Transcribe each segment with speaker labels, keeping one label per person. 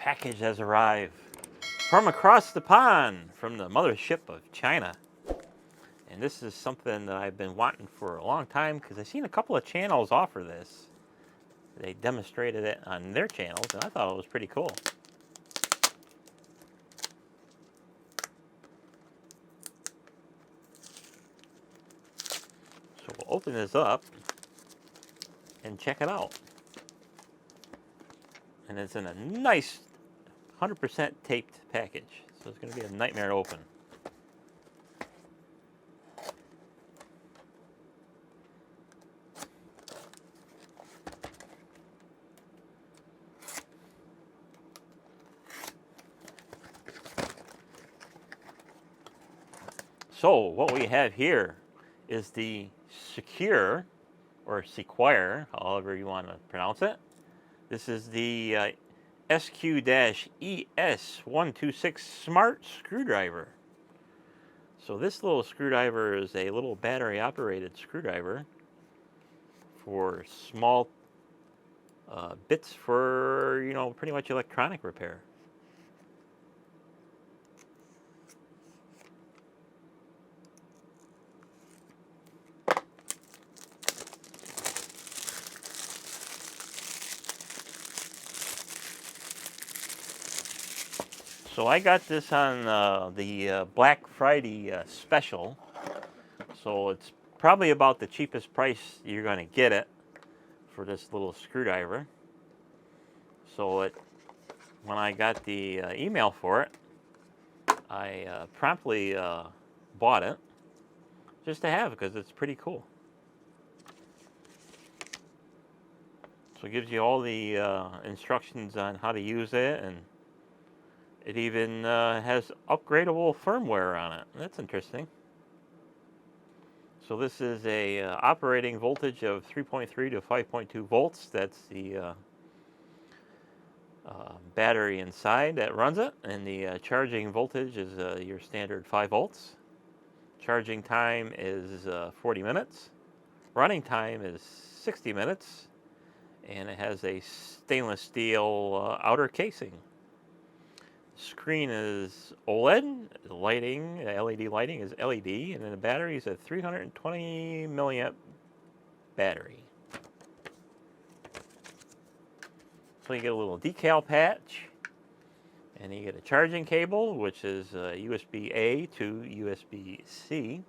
Speaker 1: package has arrived from across the pond from the mothership of China. And this is something that I've been wanting for a long time because I've seen a couple of channels offer this. They demonstrated it on their channels, and I thought it was pretty cool. So we'll open this up and check it out. And it's in a nice 100% taped package. So it's going to be a nightmare to open. So what we have here is the Sequre, or Sequre, however you want to pronounce it. This is the SQ-ES126 Smart Screwdriver. So this little screwdriver is a little battery-operated screwdriver for small bits for, pretty much electronic repair. So I got this on the Black Friday special. So it's probably about the cheapest price you're going to get it for this little screwdriver. So when I got the email for it, I promptly bought it just to have because it's pretty cool. So it gives you all the instructions on how to use it, and it even has upgradable firmware on it. That's interesting. So this is a operating voltage of 3.3 to 5.2 volts. That's the battery inside that runs it. And the charging voltage is your standard 5 volts. Charging time is 40 minutes. Running time is 60 minutes. And it has a stainless steel outer casing. Screen is OLED, lighting, LED lighting is LED, and then the battery is a 320 milliamp battery. So you get a little decal patch, and you get a charging cable, which is USB-A to USB-C.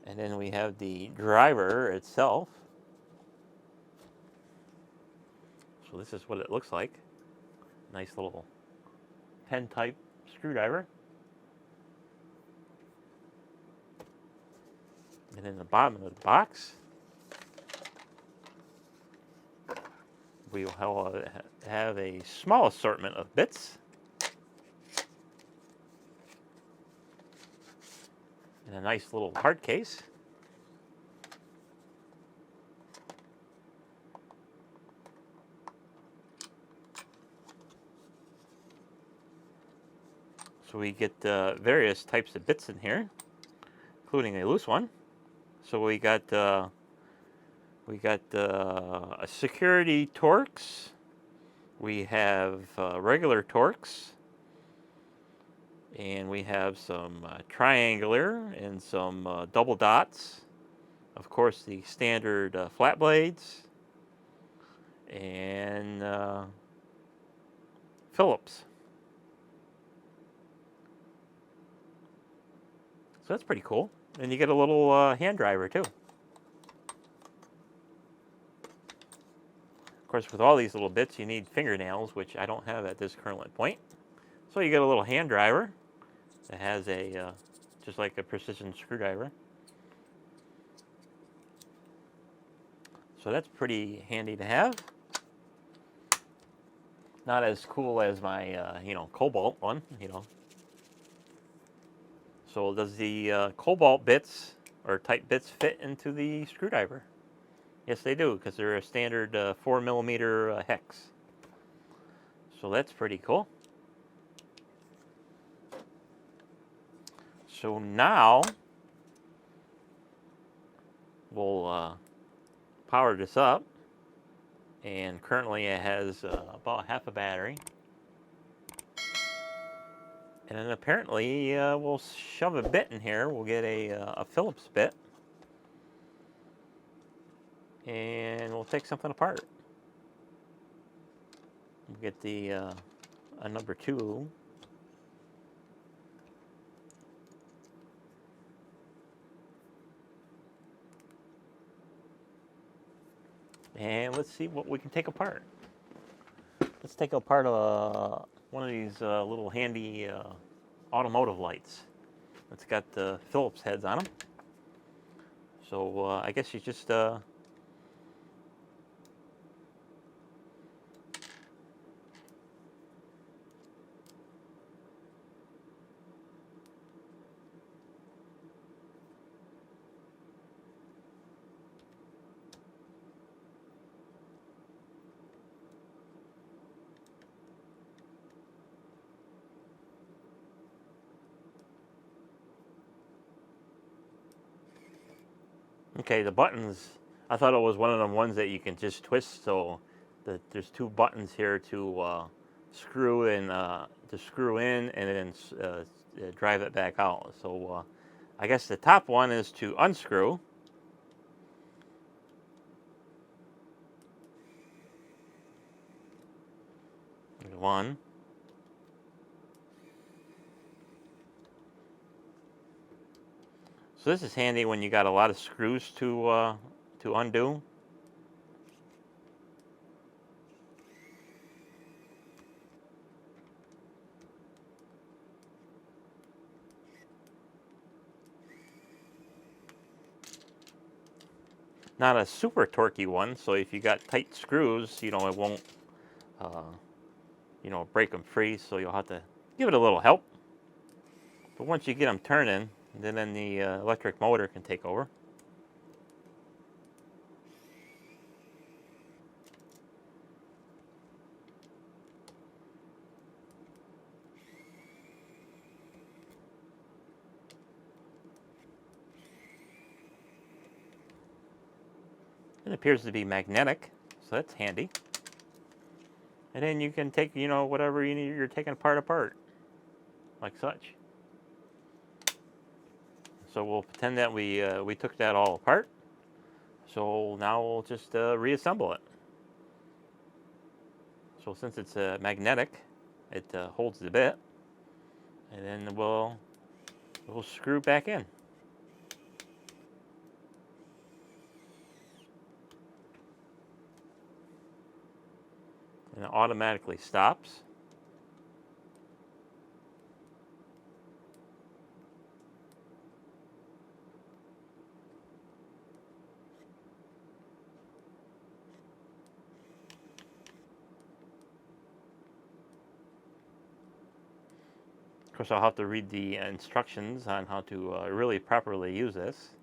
Speaker 1: And then we have the driver itself. So this is what it looks like. Nice little pen type screwdriver. And in the bottom of the box, we will have a small assortment of bits. And a nice little hard case. So we get various types of bits in here, including a loose one. So we got a security Torx. We have regular Torx, and we have some triangular and some double dots. Of course, the standard flat blades and Phillips. So that's pretty cool. And you get a little hand driver too. Of course, with all these little bits, you need fingernails, which I don't have at this current point. So you get a little hand driver that has a, just like a precision screwdriver. So that's pretty handy to have. Not as cool as my, Cobalt one, So does the Cobalt bits or type bits fit into the screwdriver? Yes, they do, because they're a standard 4mm hex. So that's pretty cool. So now we'll power this up, and currently it has about half a battery. And then apparently we'll shove a bit in here. We'll get a Phillips bit. And we'll take something apart. We'll get the a number 2. And let's see what we can take apart. Let's take apart one of these little handy automotive lights. It's got the Phillips heads on them. So I guess you just okay, the buttons, I thought it was one of them ones that you can just twist, so there's 2 buttons here to screw in and then drive it back out. So I guess the top one is to unscrew. There's 1. So this is handy when you got a lot of screws to undo. Not a super torquey one, so if you got tight screws, it won't, break them free. So you'll have to give it a little help. But once you get them turning, then the electric motor can take over. It appears to be magnetic, so that's handy. And then you can take, whatever you're taking apart, like such. So we'll pretend that we took that all apart. So now we'll just reassemble it. So since it's magnetic, it holds the bit, and then we'll screw back in. And it automatically stops. Of course, I'll have to read the instructions on how to really properly use this.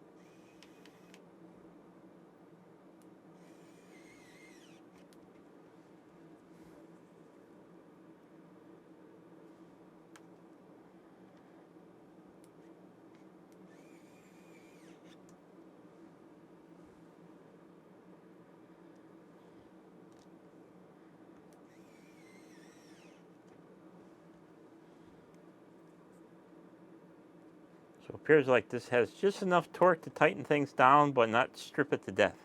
Speaker 1: So it appears like this has just enough torque to tighten things down, but not strip it to death.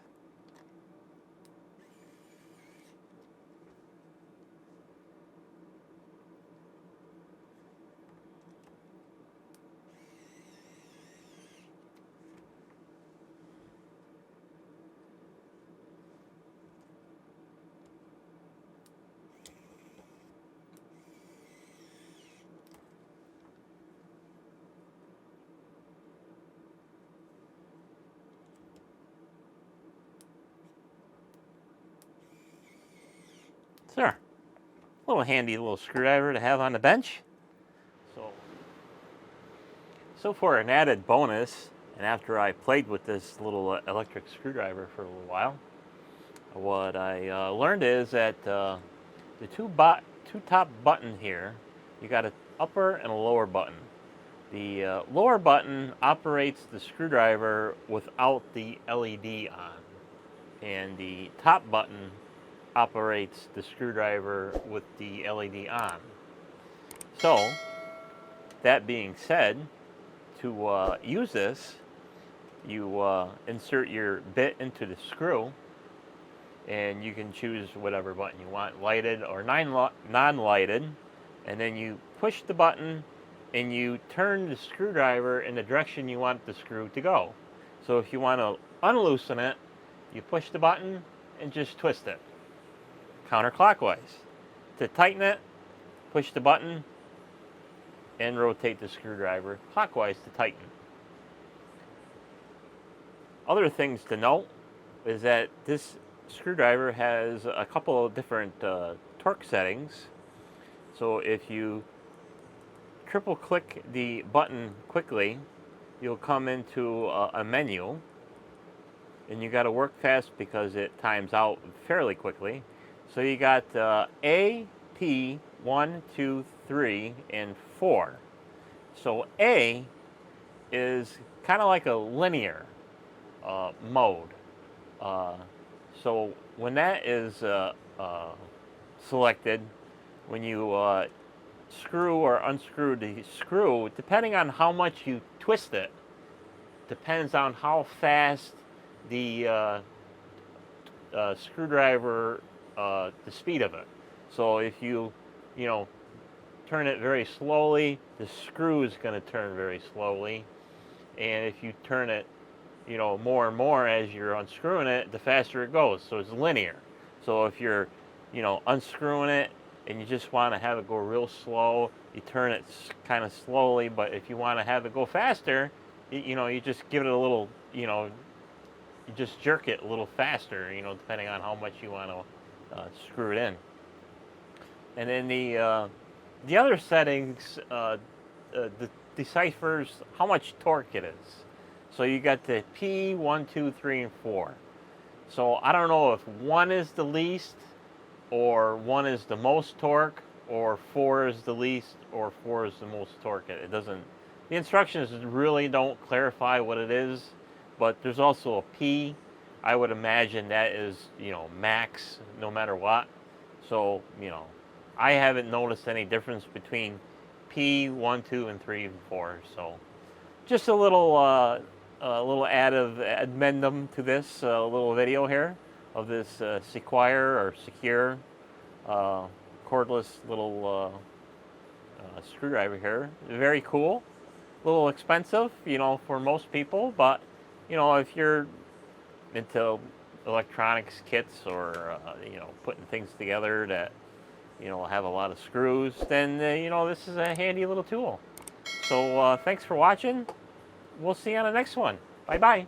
Speaker 1: Sure. Little handy little screwdriver to have on the bench. So for an added bonus, and after I played with this little electric screwdriver for a little while, what I learned is that the two top button here, you got an upper and a lower button. The lower button operates the screwdriver without the LED on, and the top button operates the screwdriver with the LED on. So That being said, to use this, you insert your bit into the screw, and you can choose whatever button you want, lighted or non-lighted, and then you push the button and you turn the screwdriver in the direction you want the screw to go. So if you want to unloosen it, you push the button and just twist it counterclockwise. To tighten it, push the button and rotate the screwdriver clockwise to tighten. Other things to note is that this screwdriver has a couple of different torque settings. So if you triple click the button quickly, you'll come into a menu, and you got to work fast because it times out fairly quickly. So you got A, P, 1, 2, 3, and 4. So A is kind of like a linear mode. So when that is selected, when you screw or unscrew the screw, depending on how much you twist it, depends on how fast the screwdriver, the speed of it. So if you turn it very slowly, the screw is going to turn very slowly, and if you turn it more and more as you're unscrewing it, the faster it goes. So it's linear. So if you're unscrewing it and you just want to have it go real slow, you turn it kind of slowly. But if you want to have it go faster, you just give it a little, you just jerk it a little faster, depending on how much you want to screw it in. And then the other settings deciphers how much torque it is. So you got the P, 1, 2, 3, and 4. So I don't know if 1 is the least, or 1 is the most torque, or 4 is the least, or 4 is the most torque. It doesn't. The instructions really don't clarify what it is, but there's also a P. I would imagine that is max, no matter what. So I haven't noticed any difference between P, 1, 2, and 3, and 4. So just a little addendum to this little video here of this Sequre or Sequre cordless little screwdriver here. Very cool. A little expensive, for most people, but if you're into electronics kits or putting things together that have a lot of screws, then this is a handy little tool. So thanks for watching. We'll see you on the next one. Bye-bye.